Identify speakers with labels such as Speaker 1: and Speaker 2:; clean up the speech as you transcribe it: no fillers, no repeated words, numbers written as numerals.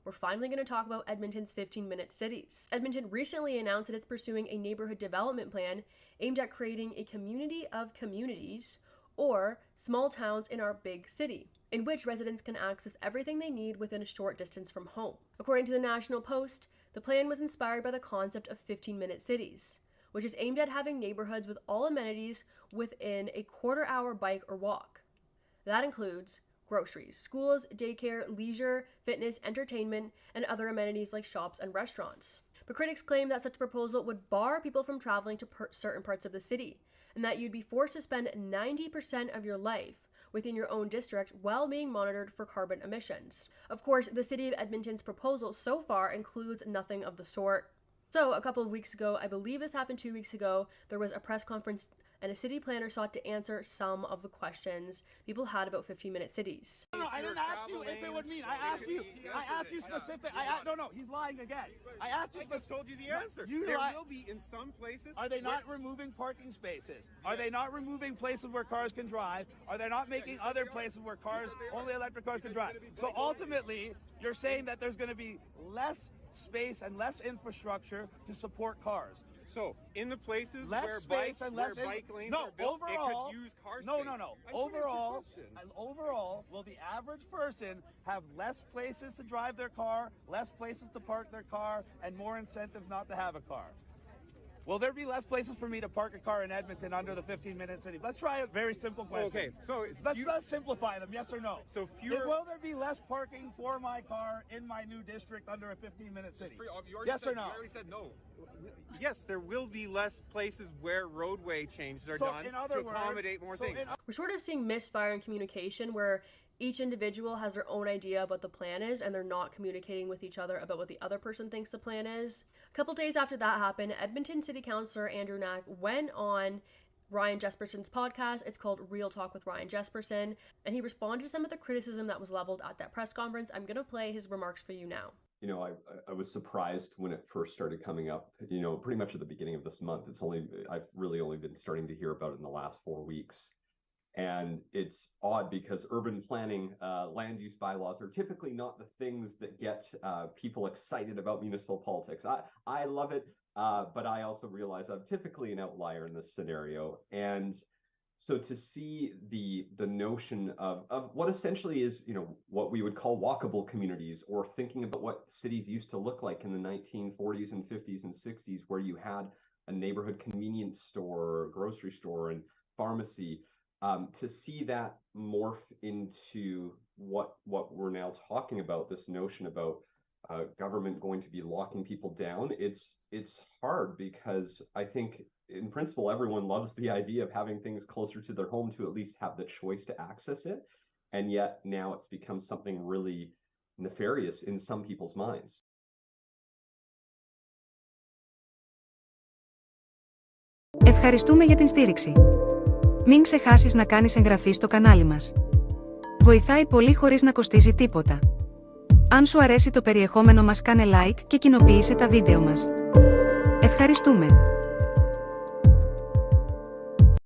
Speaker 1: we're finally going to talk about Edmonton's 15-minute cities. Edmonton recently announced that it's pursuing a neighborhood development plan aimed at creating a community of communities, or small towns in our big city, in which residents can access everything they need within a short distance from home. According to the National Post, the plan was inspired by the concept of 15-minute cities, which is aimed at having neighborhoods with all amenities within a quarter-hour bike or walk. That includes groceries, schools, daycare, leisure, fitness, entertainment, and other amenities like shops and restaurants. But critics claim that such a proposal would bar people from traveling to certain parts of the city, and that you'd be forced to spend 90% of your life within your own district while being monitored for carbon emissions. Of course, the City of Edmonton's proposal so far includes nothing of the sort. So, a couple of weeks ago, I believe this happened 2 weeks ago, there was a press conference and a city planner sought to answer some of the questions people had about 15-minute cities.
Speaker 2: No, I didn't ask you if it would mean. I asked you specific. No, he's lying again. I asked you.
Speaker 3: I just told you the answer. There will be in some places.
Speaker 2: Are they not removing parking spaces? Are they not removing places where cars can drive? Are they not making other places where cars, only electric cars can drive? So ultimately, you're saying that there's going to be less space and less infrastructure to support cars.
Speaker 3: So, in the places
Speaker 2: less
Speaker 3: where
Speaker 2: bike
Speaker 3: lanes are built,
Speaker 2: overall,
Speaker 3: it could use car
Speaker 2: no.
Speaker 3: space.
Speaker 2: Overall, will the average person have less places to drive their car, less places to park their car, and more incentives not to have a car? Will there be less places for me to park a car in Edmonton under the 15-minute city? Let's try a very simple question.
Speaker 3: Okay, so
Speaker 2: let's simplify them, yes or no?
Speaker 3: So fewer.
Speaker 2: Will there be less parking for my car in my new district under a 15-minute city? Yes or no?
Speaker 3: You already said no. Yes, there will be less places where roadway changes are done to accommodate more things.
Speaker 1: We're sort of seeing misfire in communication where each individual has their own idea of what the plan is and they're not communicating with each other about what the other person thinks the plan is. A couple days after that happened, Edmonton City Councillor Andrew Knack went on Ryan Jesperson's podcast. It's called Real Talk with Ryan Jesperson, and he responded to some of the criticism that was leveled at that press conference. I'm going to play his remarks for you now.
Speaker 4: You know, I was surprised when it first started coming up, you know, pretty much at the beginning of this month. I've really only been starting to hear about it in the last 4 weeks. And it's odd because urban planning, land use bylaws are typically not the things that get people excited about municipal politics. I love it, but I also realize I'm typically an outlier in this scenario. And so to see the notion of what essentially is, you know, what we would call walkable communities, or thinking about what cities used to look like in the 1940s and 50s and 60s, where you had a neighborhood convenience store, grocery store, and pharmacy, to see that morph into what we're now talking about, this notion about government going to be locking people down, it's hard, because I think in principle everyone loves the idea of having things closer to their home to at least have the choice to access it, and yet now it's become something really nefarious in some people's minds.
Speaker 5: Ευχαριστούμε για την στήριξη. Μην ξεχάσεις να κάνεις εγγραφή στο κανάλι μας. Βοηθάει πολύ χωρίς να κοστίζει τίποτα. Αν σου αρέσει το περιεχόμενο μας, κάνε like και κοινοποίησε τα βίντεο μας. Ευχαριστούμε!